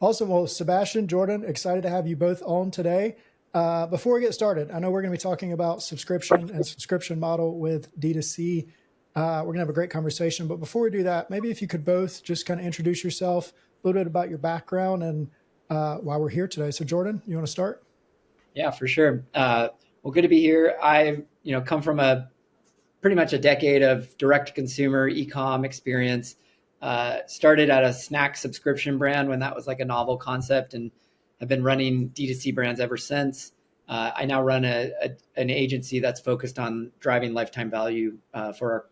Awesome. Well, Sebastian, Jordan, excited to have you both on today. Before we get started, I know we're going to be talking about subscription and subscription model with D2C. We're going to have a great conversation. But before we do that, maybe if you could both just kind of introduce yourself, a little bit about your background and why we're here today. So Jordan, you want to start? Yeah, for sure. Well, good to be here. I've come from pretty much a decade of direct consumer e-com experience. Started at a snack subscription brand when that was like a novel concept, and have been running D2C brands ever since. I now run an agency that's focused on driving lifetime value for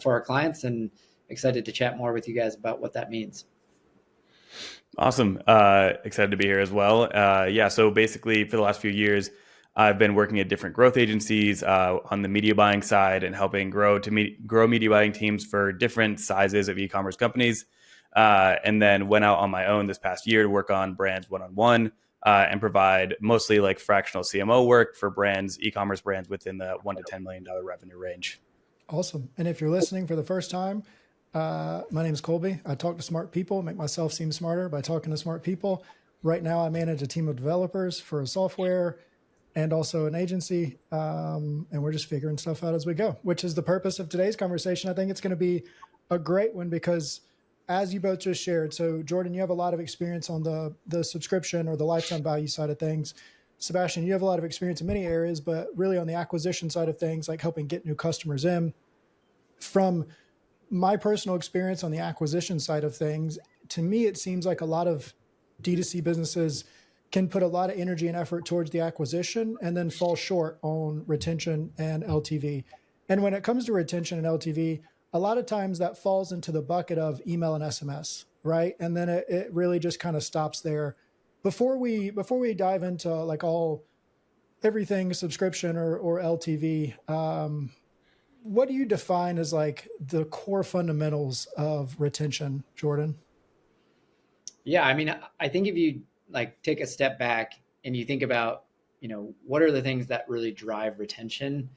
our clients, and excited to chat more with you guys about what that means. Awesome. Excited to be here as well. So basically for the last few years, I've been working at different growth agencies on the media buying side and helping grow media buying teams for different sizes of e-commerce companies. And then went out on my own this past year to work on brands one-on-one and provide mostly like fractional CMO work for brands, e-commerce brands within the $1 to $10 million revenue range. Awesome. And if you're listening for the first time, my name is Colby. I talk to smart people, make myself seem smarter by talking to smart people. Right now, I manage a team of developers for a software and also an agency. And we're just figuring stuff out as we go, which is the purpose of today's conversation. I think it's going to be a great one because as you both just shared, so Jordan, you have a lot of experience on the subscription or the lifetime value side of things. Sebastian, you have a lot of experience in many areas, but really on the acquisition side of things, like helping get new customers in. From my personal experience on the acquisition side of things, to me, it seems like a lot of D2C businesses can put a lot of energy and effort towards the acquisition and then fall short on retention and LTV. And when it comes to retention and LTV, a lot of times that falls into the bucket of email and SMS, right? And then it really just kind of stops there. Before we dive into like everything subscription or LTV, what do you define as like the core fundamentals of retention, Jordan? Yeah, I mean, I think if you like take a step back and you think about, what are the things that really drive retention,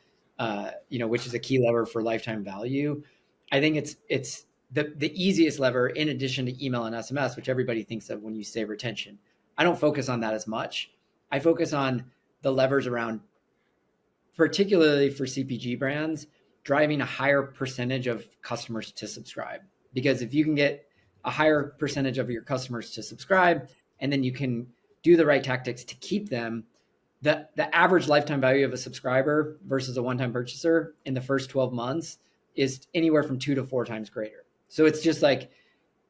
which is a key lever for lifetime value. I think it's the easiest lever in addition to email and SMS, which everybody thinks of when you say retention. I don't focus on that as much. I focus on the levers around, particularly for CPG brands, driving a higher percentage of customers to subscribe. Because if you can get a higher percentage of your customers to subscribe, and then you can do the right tactics to keep them, the average lifetime value of a subscriber versus a one-time purchaser in the first 12 months is anywhere from 2 to 4 times greater. So it's just like,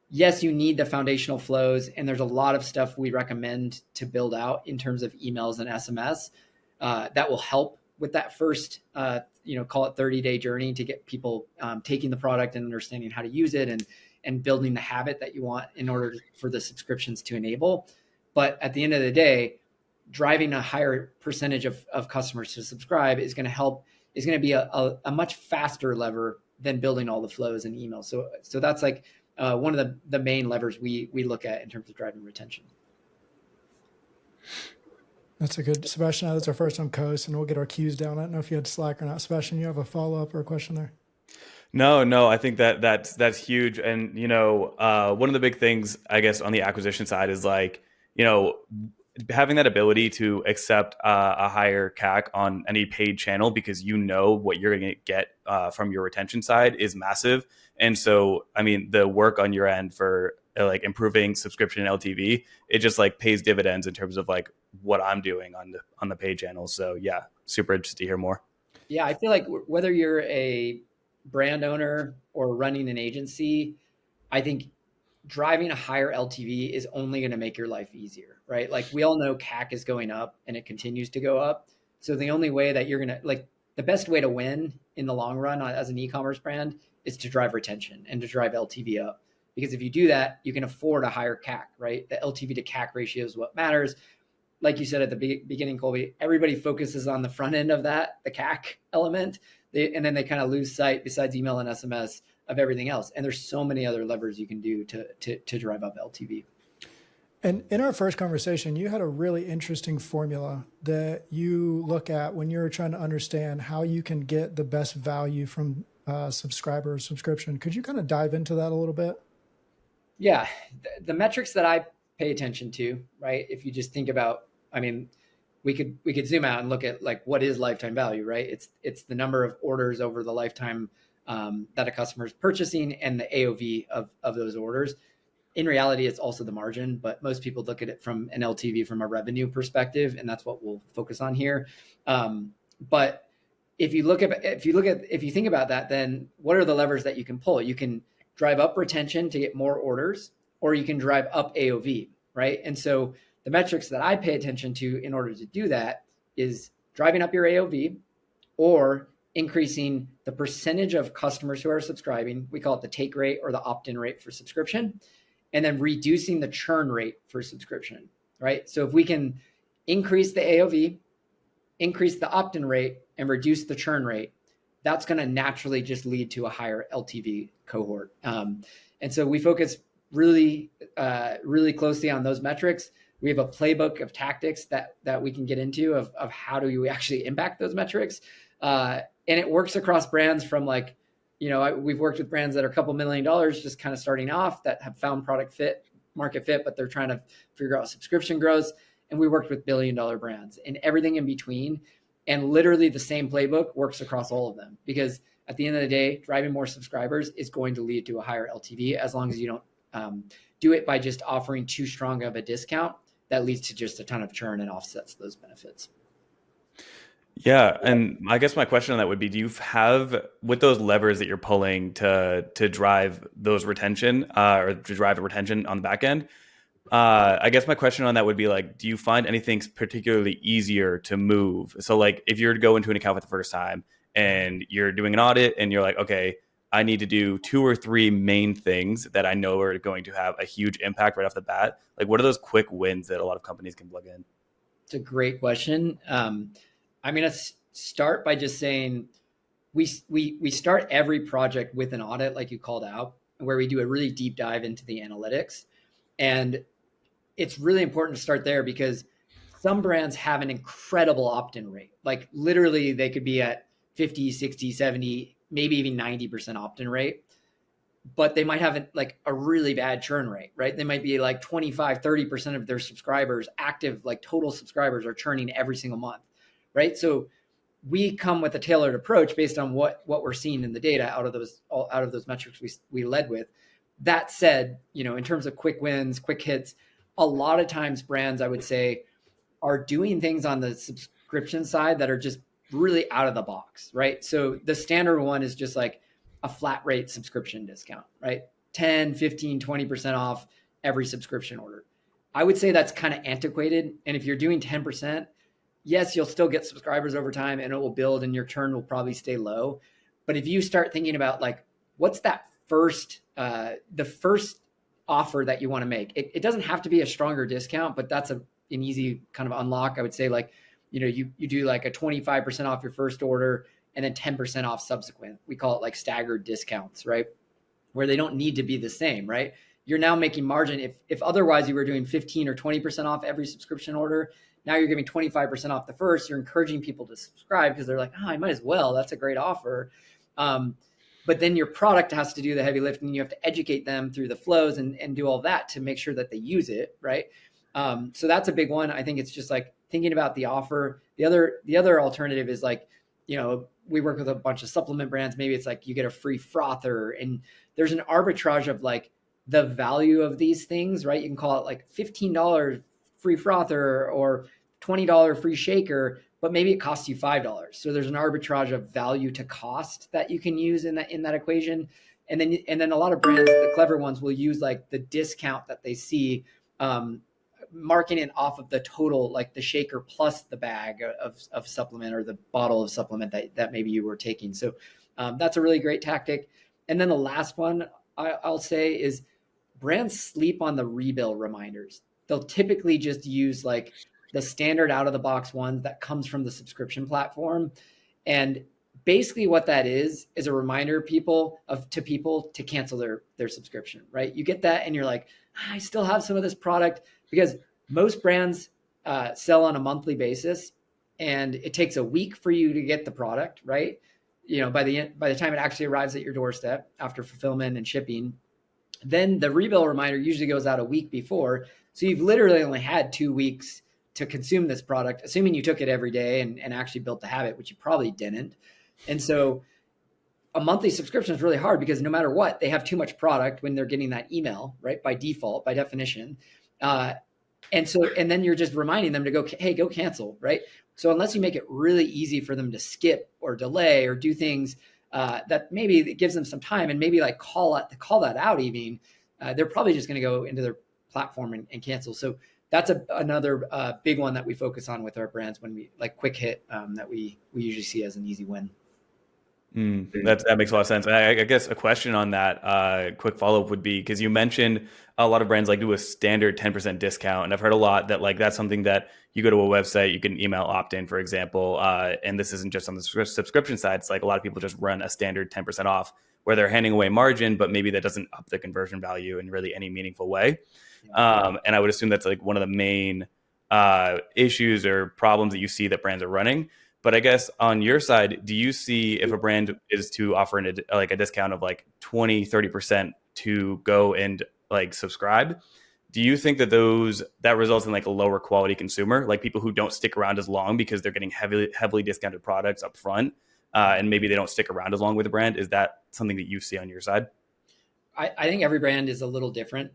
yes, you need the foundational flows, and there's a lot of stuff we recommend to build out in terms of emails and SMS that will help with that first, call it 30-day journey to get people taking the product and understanding how to use it and building the habit that you want in order for the subscriptions to enable. But at the end of the day, driving a higher percentage of customers to subscribe is going to be a much faster lever than building all the flows and emails. So that's like one of the main levers we look at in terms of driving retention. That's a good, Sebastian, that's our first time co-host and we'll get our cues down. I don't know if you had Slack or not. Sebastian, you have a follow-up or a question there? No, I think that's huge. And, one of the big things, I guess, on the acquisition side is like, having that ability to accept a higher CAC on any paid channel because what you're going to get from your retention side is massive. And so, I mean, the work on your end for like improving subscription and LTV, it just like pays dividends in terms of like what I'm doing on the paid channels. So yeah, super interested to hear more. Yeah, I feel like whether you're a brand owner or running an agency, I think driving a higher LTV is only going to make your life easier, right? Like we all know CAC is going up and it continues to go up. So the only way that you're going to the best way to win in the long run as an e-commerce brand is to drive retention and to drive LTV up. Because if you do that, you can afford a higher CAC, right? The LTV to CAC ratio is what matters. Like you said at the beginning, Colby, everybody focuses on the front end of that, the CAC element, and then they kind of lose sight, besides email and SMS, of everything else. And there's so many other levers you can do to drive up LTV. And in our first conversation, you had a really interesting formula that you look at when you're trying to understand how you can get the best value from subscriber subscription. Could you kind of dive into that a little bit? Yeah, the metrics that I pay attention to, right? If you just think about, I mean, we could zoom out and look at like what is lifetime value, right? It's the number of orders over the lifetime that a customer is purchasing and the AOV of those orders. In reality, it's also the margin, but most people look at it from an LTV, from a revenue perspective, and that's what we'll focus on here. But if you think about that, then what are the levers that you can pull? You can drive up retention to get more orders, or you can drive up AOV, right? And so the metrics that I pay attention to in order to do that is driving up your AOV or increasing the percentage of customers who are subscribing. We call it the take rate or the opt-in rate for subscription, and then reducing the churn rate for subscription, right? So if we can increase the AOV, increase the opt-in rate, and reduce the churn rate, that's going to naturally just lead to a higher LTV cohort. And so we focus really closely on those metrics. We have a playbook of tactics that we can get into of how do you actually impact those metrics. And it works across brands from like, we've worked with brands that are a couple $1 million just kind of starting off that have found market fit, but they're trying to figure out subscription growth. And we worked with $1 billion brands and everything in between. And literally the same playbook works across all of them, because at the end of the day, driving more subscribers is going to lead to a higher LTV, as long as you don't do it by just offering too strong of a discount that leads to just a ton of churn and offsets those benefits. Yeah. And I guess my question on that would be, do you have, with those levers that you're pulling to drive those retention or to drive the retention on the back end, I guess my question on that would be like, do you find anything particularly easier to move? So like if you're to go into an account for the first time and you're doing an audit and you're like, okay, I need to do 2 or 3 main things that I know are going to have a huge impact right off the bat. Like what are those quick wins that a lot of companies can plug in? It's a great question. I'm going to start by just saying we start every project with an audit, like you called out, where we do a really deep dive into the analytics. And it's really important to start there, because some brands have an incredible opt-in rate. Like literally they could be at 50, 60, 70, maybe even 90% opt-in rate, but they might have like a really bad churn rate, right? They might be like 25, 30% of their subscribers, active, like total subscribers, are churning every single month, right? So we come with a tailored approach based on what we're seeing in the data out of those metrics we led with. That said, in terms of quick wins, quick hits, a lot of times brands, I would say, are doing things on the subscription side that are just really out of the box, right? So the standard one is just like a flat rate subscription discount, right? 10, 15, 20% off every subscription order. I would say that's kind of antiquated. And if you're doing 10%, yes, you'll still get subscribers over time and it will build and your churn will probably stay low. But if you start thinking about like, what's that the first offer that you want to make, it doesn't have to be a stronger discount, but that's an easy kind of unlock. I would say like, you do like a 25% off your first order and then 10% off subsequent. We call it like staggered discounts, right? Where they don't need to be the same, right? You're now making margin. If otherwise you were doing 15 or 20% off every subscription order, now you're giving 25% off the first. You're encouraging people to subscribe because they're like, I might as well. That's a great offer. But then your product has to do the heavy lifting. You have to educate them through the flows and do all that to make sure that they use it, right? So that's a big one. I think it's just like thinking about the offer. The other alternative is like, we work with a bunch of supplement brands. Maybe it's like you get a free frother, and there's an arbitrage of like the value of these things, right? You can call it like $15 free frother or $20 free shaker, but maybe it costs you $5. So there's an arbitrage of value to cost that you can use in that equation. And then a lot of brands, the clever ones, will use like the discount that they see, marking it off of the total, like the shaker plus the bag of supplement or the bottle of supplement that maybe you were taking. So that's a really great tactic. And then the last one I'll say is brands sleep on the rebill reminders. They'll typically just use like the standard out of the box ones that comes from the subscription platform. And basically what that is a reminder to people to cancel their subscription, right? You get that and you're like, I still have some of this product, because most brands sell on a monthly basis and it takes a week for you to get the product, right? By the time it actually arrives at your doorstep after fulfillment and shipping, then the rebill reminder usually goes out a week before. So you've literally only had 2 weeks to consume this product, assuming you took it every day and actually built the habit, which you probably didn't. And so a monthly subscription is really hard because no matter what, they have too much product when they're getting that email, right? By default, by definition. And then you're just reminding them to go, hey, go cancel, right? So unless you make it really easy for them to skip or delay or do things that maybe it gives them some time and maybe like call that out even, they're probably just going to go into their platform and cancel. So that's another big one that we focus on with our brands when we like quick hit that we usually see as an easy win. That makes a lot of sense. I guess a question on that quick follow-up would be, because you mentioned a lot of brands like do a standard 10% discount. And I've heard a lot that like that's something that you go to a website, you can email opt-in, for example. And this isn't just on the subscription side. It's like a lot of people just run a standard 10% off where they're handing away margin, but maybe that doesn't up the conversion value in really any meaningful way. And I would assume that's like one of the main issues or problems that you see that brands are running. But I guess on your side, do you see if a brand is to offer a discount of like 20, 30% to go and like subscribe, do you think that that results in like a lower quality consumer, like people who don't stick around as long because they're getting heavily discounted products up front and maybe they don't stick around as long with the brand? Is that something that you see on your side? I think every brand is a little different.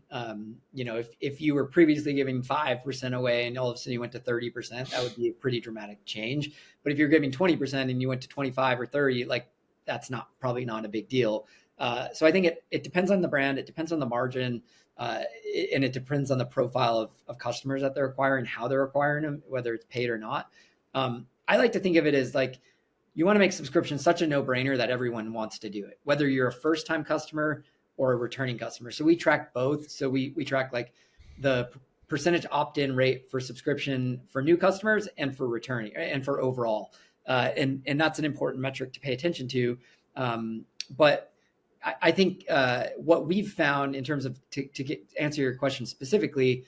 If you were previously giving 5% away and all of a sudden you went to 30%, that would be a pretty dramatic change. But if you're giving 20% and you went to 25 or 30, like that's probably not a big deal. So I think it depends on the brand, it depends on the margin, and it depends on the profile of customers that they're acquiring, how they're acquiring them, whether it's paid or not. I like to think of it as like you want to make subscription such a no-brainer that everyone wants to do it, whether you're a first-time customer or a returning customer. So we track both. So we track like the percentage opt-in rate for subscription for new customers and for returning and for overall. And that's an important metric to pay attention to. But I think what we've found in terms of to answer your question specifically,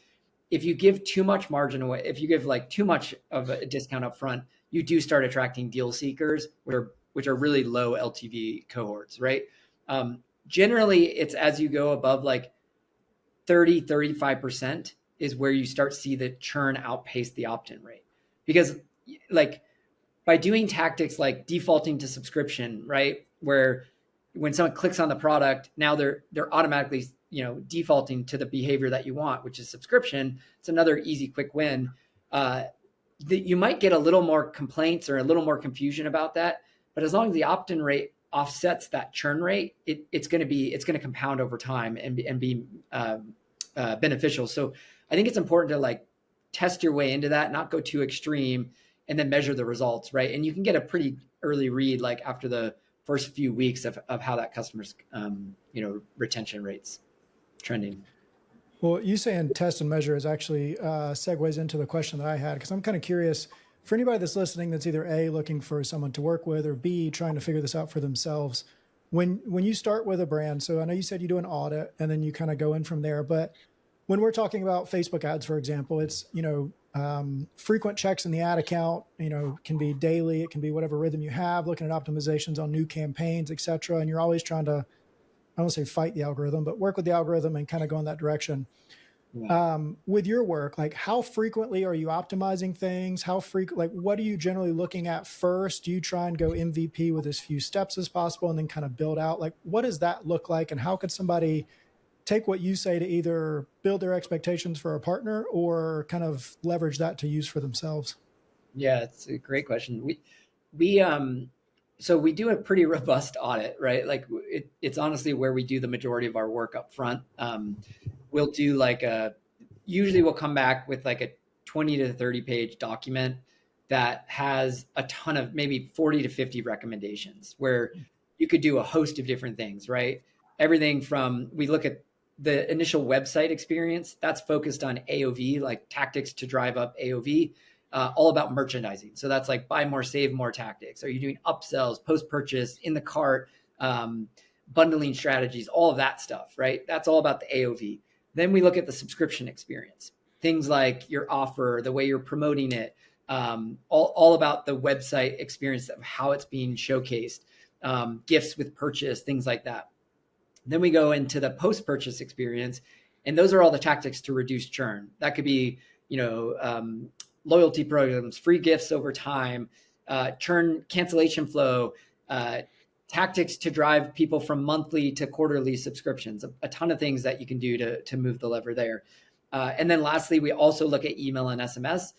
if you give too much margin away, if you give like too much of a discount up front, you do start attracting deal seekers, which are really low LTV cohorts, right? Generally, it's as you go above like 30, 35% is where you start to see the churn outpace the opt-in rate. Because like by doing tactics like defaulting to subscription, right? Where when someone clicks on the product, now they're automatically, defaulting to the behavior that you want, which is subscription. It's another easy, quick win. You might get a little more complaints or a little more confusion about that. But as long as the opt-in rate offsets that churn rate, it's going to compound over time and be beneficial. So I think it's important to like test your way into that, not go too extreme, and then measure the results, right? And you can get a pretty early read like after the first few weeks of how that customer's retention rates trending. Well, you saying test and measure is actually segues into the question that I had, because I'm kind of curious for anybody that's listening that's either A, looking for someone to work with, or B, trying to figure this out for themselves. When you start with a brand, so I know you said you do an audit and then you kind of go in from there, but when we're talking about Facebook ads, for example, it's, frequent checks in the ad account, can be daily, it can be whatever rhythm you have, looking at optimizations on new campaigns, et cetera. And you're always trying to, I don't say fight the algorithm, but work with the algorithm and kind of go in that direction. Yeah. With your work, like how frequently are you optimizing things? What are you generally looking at first? Do you try and go MVP with as few steps as possible and then kind of build out? Like, what does that look like? And how could somebody take what you say to either build their expectations for a partner or kind of leverage that to use for themselves? Yeah, it's a great question. So we do a pretty robust audit, right? Like it's honestly where we do the majority of our work up front. We'll do usually we'll come back with like a 20 to 30 page document that has a ton of maybe 40 to 50 recommendations where you could do a host of different things, right? Everything from, we look at the initial website experience that's focused on AOV, like tactics to drive up AOV, all about merchandising. So that's like buy more, save more tactics. Are you doing upsells, post-purchase, in the cart, bundling strategies, all of that stuff, right? That's all about the AOV. Then we look at the subscription experience, things like your offer, the way you're promoting it, all about the website experience of how it's being showcased, gifts with purchase, things like that. Then we go into the post-purchase experience, And those are all the tactics to reduce churn. That could be, loyalty programs, free gifts over time, churn cancellation flow, tactics to drive people from monthly to quarterly subscriptions, a ton of things that you can do to move the lever there. And then lastly, we also look at email and SMS.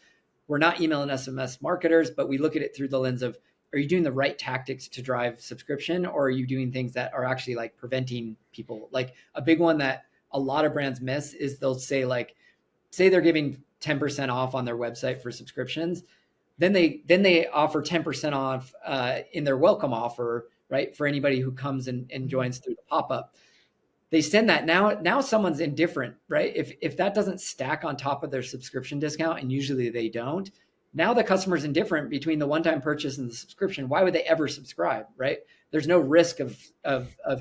We're not email and SMS marketers, but we look at it through the lens of, are you doing the right tactics to drive subscription, or are you doing things that are actually like preventing people? Like a big one that a lot of brands miss is they'll say say they're giving 10% off on their website for subscriptions. Then they offer 10% off in their welcome offer, right? For anybody who comes and joins through the pop-up. They send that now someone's indifferent, right? If that doesn't stack on top of their subscription discount, and usually they don't, now the customer's indifferent between the one-time purchase and the subscription. Why would they ever subscribe, right? There's no risk of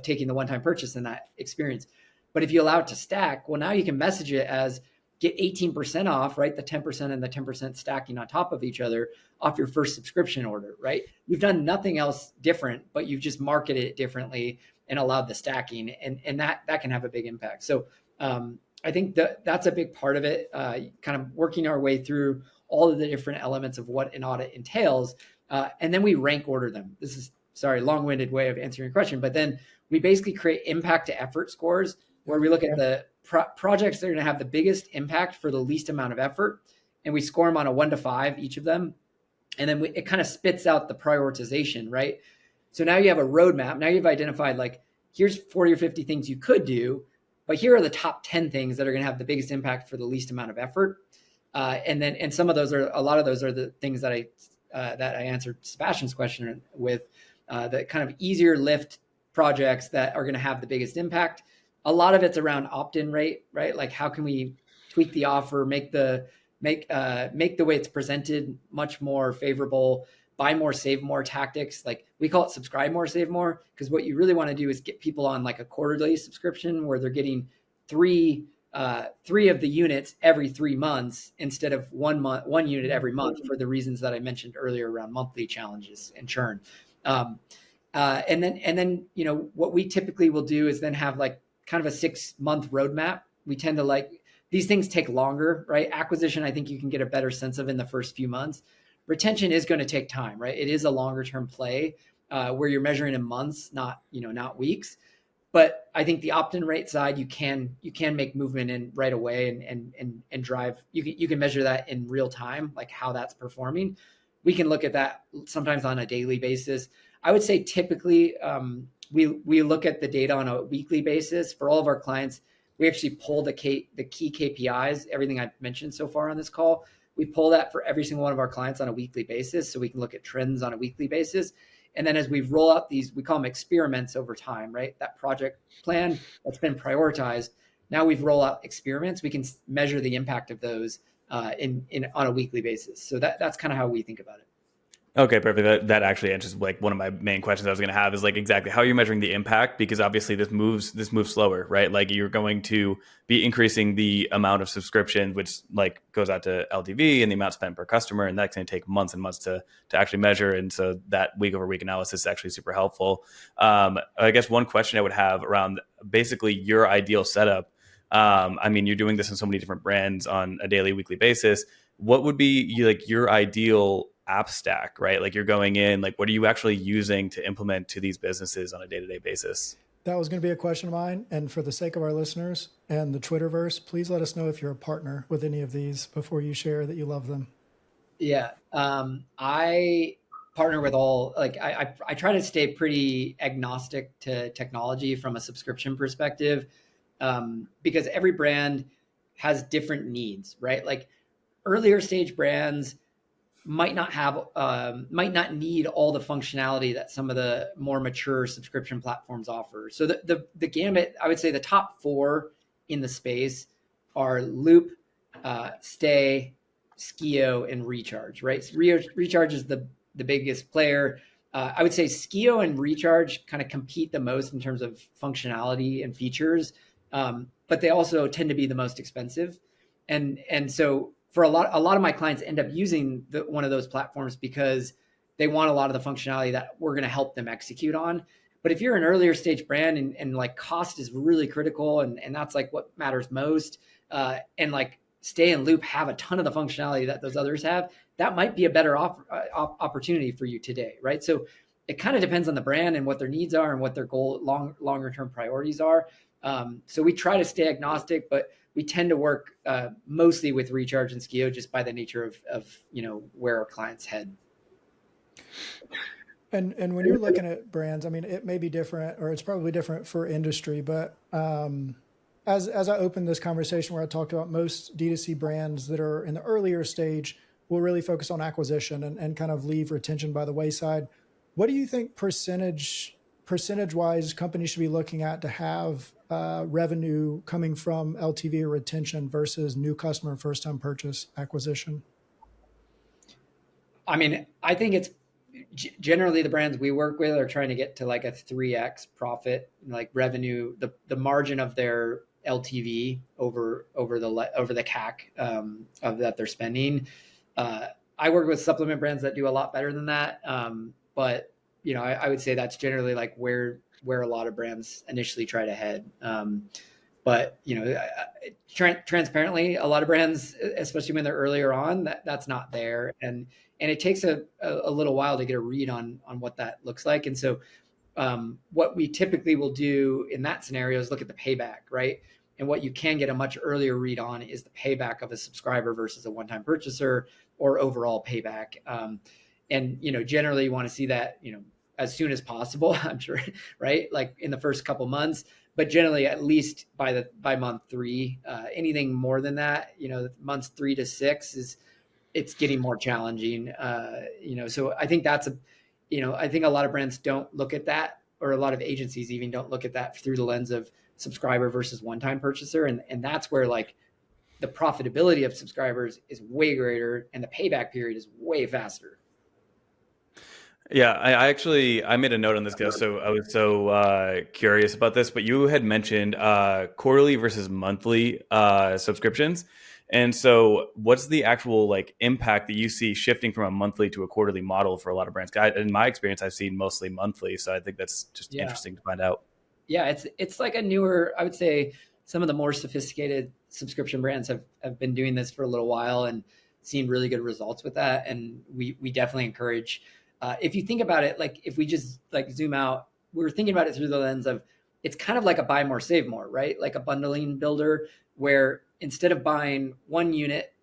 taking the one-time purchase in that experience. But if you allow it to stack, well, now you can message it as get 18% off, right? The 10% and the 10% stacking on top of each other off your first subscription order, right? You've done nothing else different, but you've just marketed it differently and allowed the stacking, and that can have a big impact. So I think that's a big part of it, kind of working our way through all of the different elements of what an audit entails. And then we rank order them. This is, long-winded way of answering your question, but then we basically create impact to effort scores where we look at the projects that are going to have the biggest impact for the least amount of effort. And we score them on a 1 to 5, each of them. And then it kind of spits out the prioritization, right? So now you have a roadmap. Now you've identified here's 40 or 50 things you could do, but here are the top 10 things that are going to have the biggest impact for the least amount of effort. And some of those a lot of those are the things that I answered Sebastian's question with, the kind of easier lift projects that are going to have the biggest impact. A lot of it's around opt-in rate, right? Like how can we tweak the offer, make the way it's presented much more favorable, buy more, save more tactics. Like we call it subscribe more, save more, because what you really want to do is get people on like a quarterly subscription where they're getting three of the units every 3 months instead of one unit every month, for the reasons that I mentioned earlier around monthly challenges and churn. And then what we typically will do is then have kind of a 6-month roadmap. We tend to these things take longer, right? Acquisition, I think you can get a better sense of in the first few months. Retention is going to take time, right? It is a longer term play where you're measuring in months, not weeks. But I think the opt-in rate side, you can make movement in right away and drive. You can measure that in real time, like how that's performing. We can look at that sometimes on a daily basis. I would say typically we look at the data on a weekly basis for all of our clients. We actually pull the key KPIs, everything I've mentioned so far on this call. We pull that for every single one of our clients on a weekly basis, so we can look at trends on a weekly basis. And then as we roll out these, we call them experiments over time, right? That project plan that's been prioritized. Now we've rolled out experiments. We can measure the impact of those on a weekly basis. So that's kind of how we think about it. Okay, perfect. That actually answers one of my main questions I was going to have is exactly how you're measuring the impact, because obviously this moves slower, right? You're going to be increasing the amount of subscription, which goes out to LTV and the amount spent per customer, and that's going to take months and months to actually measure. And so that week over week analysis is actually super helpful. I guess one question I would have around basically your ideal setup. You're doing this in so many different brands on a daily, weekly basis. What would be your ideal app stack, right? You're going in, what are you actually using to implement to these businesses on a day-to-day basis? That was going to be a question of mine. And for the sake of our listeners and the Twitterverse, please let us know if you're a partner with any of these before you share that you love them. Yeah. I partner with all, I try to stay pretty agnostic to technology from a subscription perspective, because every brand has different needs, right? Earlier stage brands might not need all the functionality that some of the more mature subscription platforms offer. So the gamut, I would say the top 4 in the space are Loop, Stay, Skio, and Recharge, right? So Recharge is the biggest player. I would say Skio and Recharge kind of compete the most in terms of functionality and features, but they also tend to be the most expensive. And so for a lot of my clients end up using one of those platforms because they want a lot of the functionality that we're going to help them execute on. But if you're an earlier stage brand and like cost is really critical and that's like what matters most, and like stay in loop, have a ton of the functionality that those others have, that might be a better opportunity for you today, right? So it kind of depends on the brand and what their needs are and what their longer term priorities are. So we try to stay agnostic, but we tend to work mostly with Recharge and Skio just by the nature of where our clients head. And when you're looking at brands, I mean, it may be different, or it's probably different for industry, but as I opened this conversation where I talked about most D2C brands that are in the earlier stage will really focus on acquisition and kind of leave retention by the wayside. What do you think percentage-wise companies should be looking at to have revenue coming from LTV or retention versus new customer first-time purchase acquisition? I mean, I think it's generally the brands we work with are trying to get to like a 3x profit, like revenue, the margin of their LTV over the CAC of that they're spending. I work with supplement brands that do a lot better than that, but I would say that's generally like where a lot of brands initially try to head. But transparently, a lot of brands, especially when they're earlier on, that's not there, and it takes a little while to get a read on what that looks like. And so, what we typically will do in that scenario is look at the payback, right? And what you can get a much earlier read on is the payback of a subscriber versus a one-time purchaser or overall payback. And generally, you want to see that as soon as possible. I'm sure, right? Like in the first couple months. But generally, at least by month 3, anything more than that, months 3 to 6 it's getting more challenging. So I think I think a lot of brands don't look at that, or a lot of agencies even don't look at that through the lens of subscriber versus one-time purchaser, and that's where like the profitability of subscribers is way greater and the payback period is way faster. Yeah, I made a note on this, guys. So I was so curious about this, but you had mentioned quarterly versus monthly subscriptions. And so what's the actual like impact that you see shifting from a monthly to a quarterly model for a lot of brands? In my experience, I've seen mostly monthly. So I think that's just interesting to find out. Yeah, it's like a newer, I would say some of the more sophisticated subscription brands have been doing this for a little while and seen really good results with that. And we definitely encourage, if you think about it, like if we just like zoom out, we're thinking about it through the lens of it's kind of like a buy more, save more, right? Like a bundling builder where instead of buying 1 unit,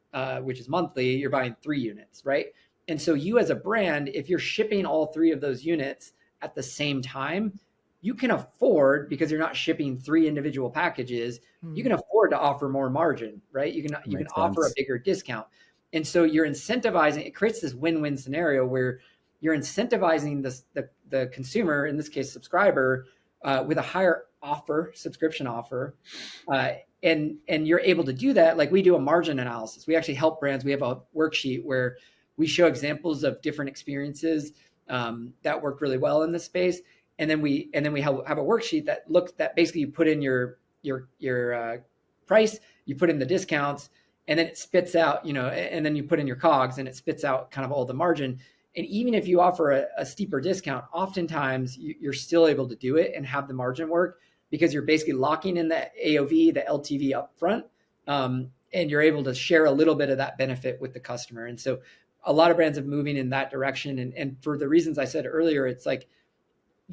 which is monthly, you're buying 3 units, right? And so you as a brand, if you're shipping all 3 of those units at the same time, you can afford, because you're not shipping 3 individual packages, you can afford to offer more margin, right? You can offer a bigger discount. And so you're incentivizing, it creates this win-win scenario where you're incentivizing the consumer, in this case, subscriber, with a higher subscription offer. And you're able to do that. Like we do a margin analysis. We actually help brands. We have a worksheet where we show examples of different experiences that work really well in this space. And then we have a worksheet that basically you put in your price, you put in the discounts, and then it spits out, and then you put in your COGS and it spits out kind of all the margin. And even if you offer a steeper discount, oftentimes you're still able to do it and have the margin work because you're basically locking in the AOV, the LTV up front, and you're able to share a little bit of that benefit with the customer. And so a lot of brands are moving in that direction. And for the reasons I said earlier, it's like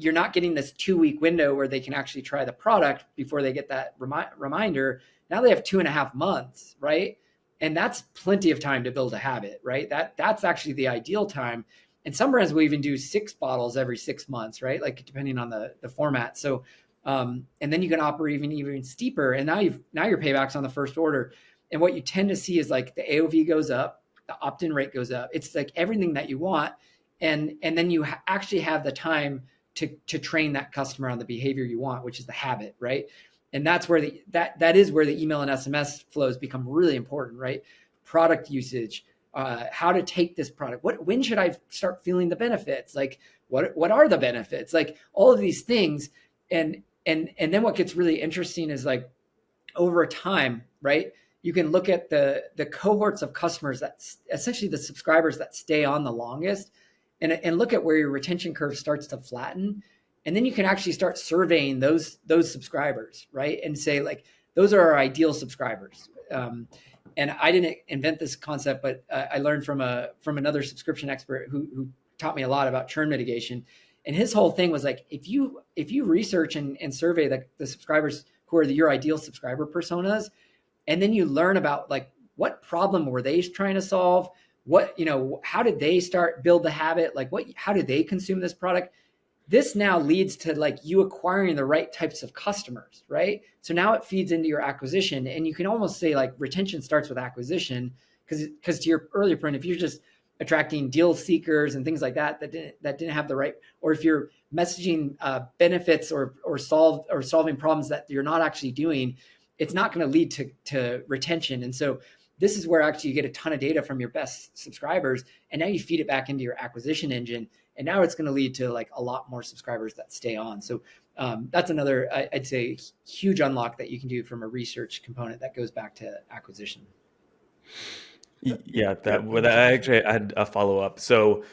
you're not getting this 2-week window where they can actually try the product before they get that reminder. Now they have 2.5 months, right? And that's plenty of time to build a habit, right? That's actually the ideal time. And some brands will even do 6 bottles every 6 months, right? Like depending on the format. So, and then you can operate even steeper. And now your payback's on the first order. And what you tend to see is like the AOV goes up, the opt-in rate goes up. It's like everything that you want. And then you actually have the time to train that customer on the behavior you want, which is the habit, right? And that's where that is where the email and SMS flows become really important, right? Product usage, how to take this product. When should I start feeling the benefits? Like what are the benefits? Like all of these things. And then what gets really interesting is like over time, right? You can look at the cohorts of customers that's essentially the subscribers that stay on the longest and look at where your retention curve starts to flatten. And then you can actually start surveying those subscribers, right? And say like, those are our ideal subscribers. And I didn't invent this concept, but I learned from another subscription expert who taught me a lot about churn mitigation. And his whole thing was like, if you research and survey the subscribers who are your ideal subscriber personas, and then you learn about like what problem were they trying to solve, how did they build the habit, like how did they consume this product? This now leads to like you acquiring the right types of customers, right? So now it feeds into your acquisition, and you can almost say like retention starts with acquisition, because to your earlier point, if you're just attracting deal seekers and things like that didn't have the right, or if you're messaging benefits or solving problems that you're not actually doing, it's not going to lead to retention. And so this is where actually you get a ton of data from your best subscribers, and now you feed it back into your acquisition engine, and now it's going to lead to like a lot more subscribers that stay on. So that's another, I'd say, huge unlock that you can do from a research component that goes back to acquisition. Yeah, I actually had a follow up. So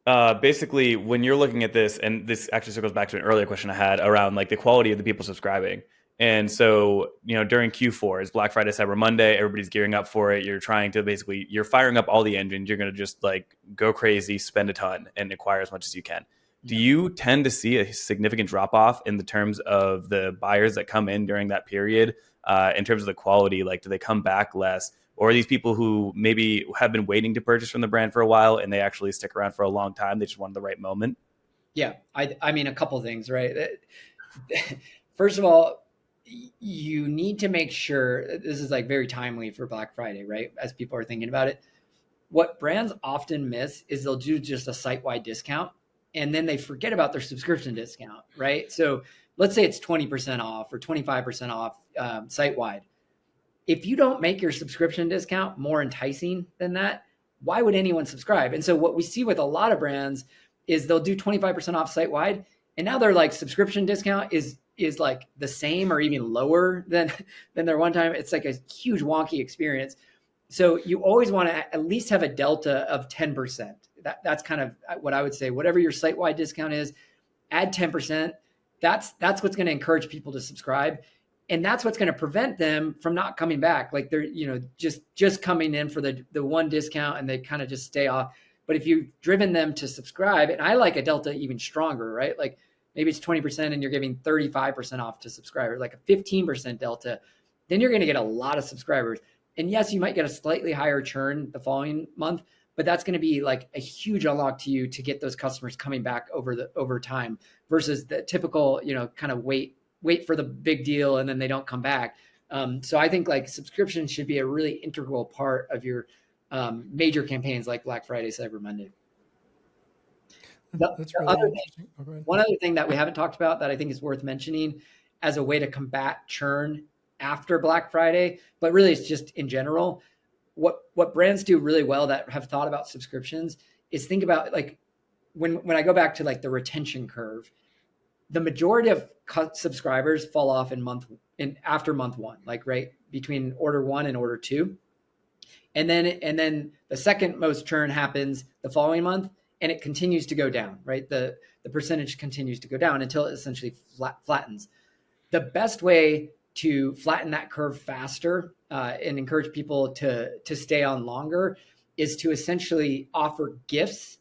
basically, when you're looking at this, and this actually circles back to an earlier question I had around like the quality of the people subscribing. And so, during Q4 is Black Friday, Cyber Monday, everybody's gearing up for it. You're trying to you're firing up all the engines. You're going to just like go crazy, spend a ton, and acquire as much as you can. Do you tend to see a significant drop off in the terms of the buyers that come in during that period, in terms of the quality? Like, do they come back less? Or are these people who maybe have been waiting to purchase from the brand for a while and they actually stick around for a long time? They just wanted the right moment? Yeah. I mean, a couple of things, right? First of all, you need to make sure this is like very timely for Black Friday, right? As people are thinking about it, what brands often miss is they'll do just a site-wide discount, and then they forget about their subscription discount, right? So let's say it's 20% off or 25% off site-wide. If you don't make your subscription discount more enticing than that, why would anyone subscribe? And so what we see with a lot of brands is they'll do 25% off site-wide, and now their like subscription discount is like the same or even lower than their one time. It's like a huge wonky experience. So you always want to at least have a delta of 10%. That's kind of what I would say. Whatever your site-wide discount is, add 10%. That's what's going to encourage people to subscribe. And that's what's going to prevent them from not coming back. Like they're, just coming in for the one discount and they kind of just stay off. But if you've driven them to subscribe, and I like a delta even stronger, right? Like maybe it's 20% and you're giving 35% off to subscribers, like a 15% delta, then you're going to get a lot of subscribers. And yes, you might get a slightly higher churn the following month, but that's going to be like a huge unlock to you to get those customers coming back over time versus the typical, kind of wait for the big deal and then they don't come back. So I think like subscription should be a really integral part of your major campaigns like Black Friday, Cyber Monday. That's really interesting. One other thing that we haven't talked about that I think is worth mentioning as a way to combat churn after Black Friday, but really it's just in general, what brands do really well that have thought about subscriptions is think about like when I go back to like the retention curve, the majority of subscribers fall off after month one, like right between order 1 and order 2. And then the second most churn happens the following month, and it continues to go down, right? The percentage continues to go down until it essentially flattens. The best way to flatten that curve faster and encourage people to stay on longer is to essentially offer gifts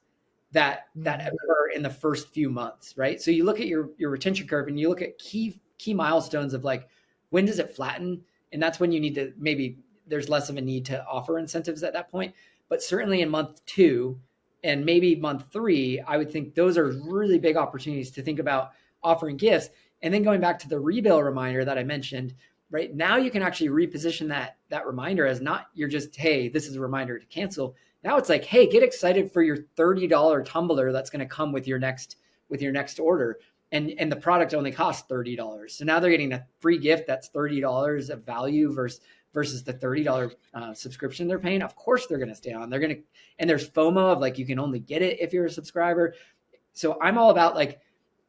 that occur in the first few months, right? So you look at your retention curve and you look at key milestones of like, when does it flatten? And that's when you need to, maybe there's less of a need to offer incentives at that point. But certainly in month 2 and maybe month 3, I would think those are really big opportunities to think about offering gifts. And then going back to the rebill reminder that I mentioned, right now you can actually reposition that reminder as not you're just, hey, this is a reminder to cancel. Now it's like, hey, get excited for your $30 tumbler that's going to come with your next order. And the product only costs $30. So now they're getting a free gift that's $30 of value versus the $30 subscription they're paying. Of course they're going to stay on. And there's FOMO of like, you can only get it if you're a subscriber. So I'm all about like,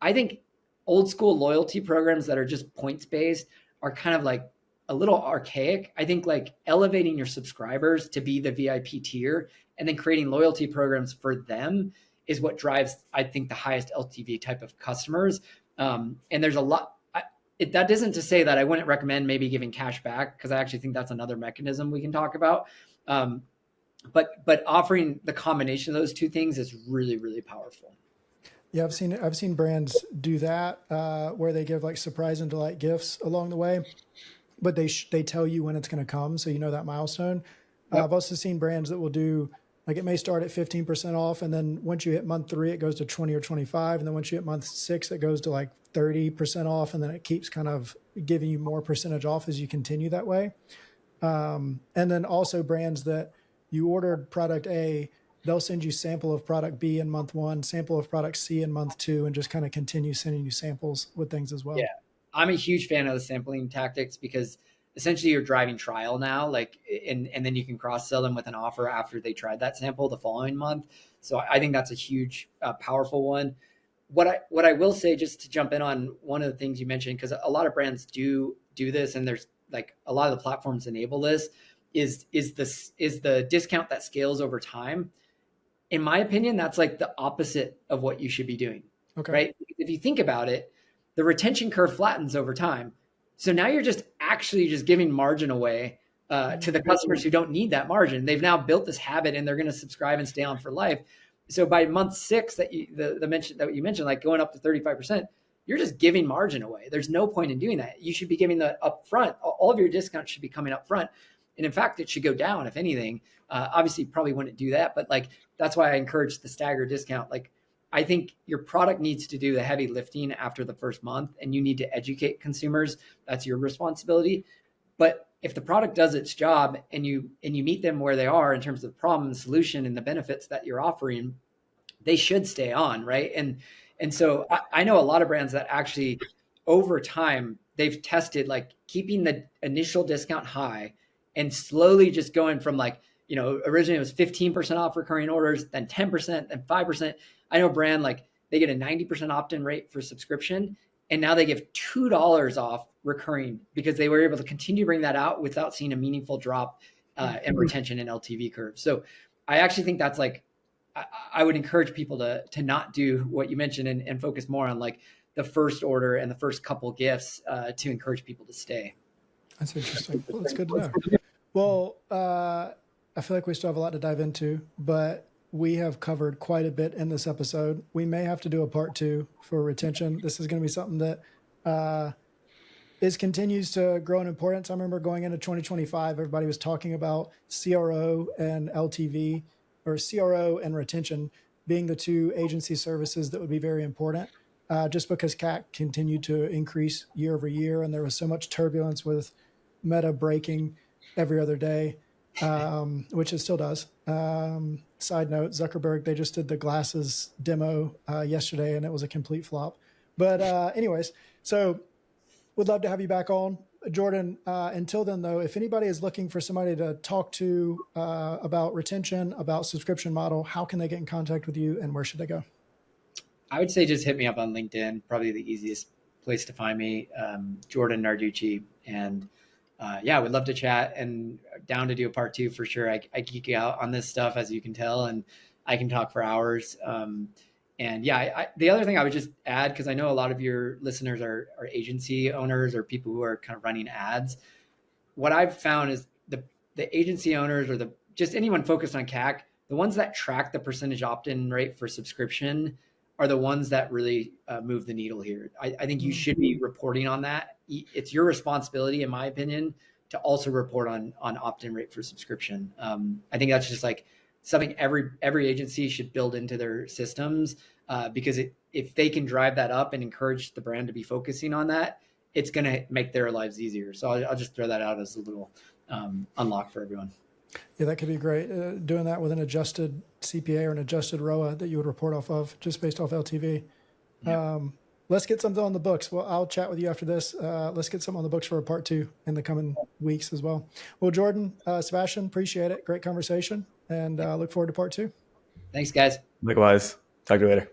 I think old school loyalty programs that are just points based are kind of like a little archaic. I think like elevating your subscribers to be the VIP tier and then creating loyalty programs for them is what drives, I think, the highest LTV type of customers. And there's a lot. That isn't to say that I wouldn't recommend maybe giving cash back, because I actually think that's another mechanism we can talk about. But offering the combination of those two things is really, really powerful. Yeah, I've seen brands do that where they give like surprise and delight gifts along the way, but they tell you when it's going to come, so you know that milestone. Yep. I've also seen brands that will do like it may start at 15% off, and then once you hit month 3, it goes to 20 or 25, and then once you hit month 6, it goes to like 30% off, and then it keeps kind of giving you more percentage off as you continue that way. And then also brands that you ordered product A, they'll send you sample of product B in month 1, sample of product C in month 2, and just kind of continue sending you samples with things as well. Yeah, I'm a huge fan of the sampling tactics, because essentially you're driving trial now, like, and then you can cross sell them with an offer after they tried that sample the following month. So I think that's a huge, powerful one. What I will say, just to jump in on one of the things you mentioned, because a lot of brands do this, and there's like a lot of the platforms enable this, is the discount that scales over time. In my opinion, that's like the opposite of what you should be doing. Okay. Right? If you think about it, the retention curve flattens over time. So now you're just actually just giving margin away to the customers who don't need that margin. They've now built this habit, and they're going to subscribe and stay on for life. So by month 6, that you mentioned, like going up to 35%, you're just giving margin away. There's no point in doing that. You should be giving that up front. All of your discounts should be coming up front. And in fact, it should go down, if anything. Obviously, probably wouldn't do that, but like that's why I encourage the staggered discount. Like, I think your product needs to do the heavy lifting after the first month, and you need to educate consumers. That's your responsibility. But if the product does its job, and you meet them where they are in terms of the problem and solution and the benefits that you're offering, they should stay on, right? And so I know a lot of brands that actually over time they've tested like keeping the initial discount high and slowly just going from like, originally it was 15% off recurring orders, then 10%, then 5%. I know a brand like they get a 90% opt-in rate for subscription, and now they give $2 off recurring because they were able to continue to bring that out without seeing a meaningful drop in retention and LTV curve. So I actually think that's like, I would encourage people to not do what you mentioned and focus more on like the first order and the first couple gifts to encourage people to stay. That's interesting. Well, that's good to know. Well, I feel like we still have a lot to dive into, but we have covered quite a bit in this episode. We may have to do a part 2 for retention. This is going to be something that continues to grow in importance. I remember going into 2025, everybody was talking about CRO and LTV, or CRO and retention being the 2 agency services that would be very important, just because CAC continued to increase year over year. And there was so much turbulence with Meta breaking every other day, which it still does. Side note, Zuckerberg, they just did the glasses demo yesterday, and it was a complete flop. But anyways, so would love to have you back on. Jordan, until then, though, if anybody is looking for somebody to talk to about retention, about subscription model, how can they get in contact with you, and where should they go? I would say just hit me up on LinkedIn, probably the easiest place to find me, Jordan Narducci. And I would love to chat, and down to do a part 2 for sure. I geek out on this stuff, as you can tell, and I can talk for hours. The other thing I would just add, because I know a lot of your listeners are agency owners or people who are kind of running ads. What I've found is the agency owners, or just anyone focused on CAC, the ones that track the percentage opt-in rate for subscription are the ones that really move the needle here. I think you should be reporting on that. It's your responsibility, in my opinion, to also report on opt-in rate for subscription. I think that's just like something every agency should build into their systems, because if they can drive that up and encourage the brand to be focusing on that, it's going to make their lives easier. So I'll just throw that out as a little unlock for everyone. Yeah, that could be great. Doing that with an adjusted CPA or an adjusted ROA that you would report off of, just based off LTV. Yeah. Let's get something on the books. Well, I'll chat with you after this. Let's get something on the books for a part 2 in the coming weeks as well. Well, Jordan, Sebastian, appreciate it. Great conversation, and look forward to part 2. Thanks, guys. Likewise. Talk to you later.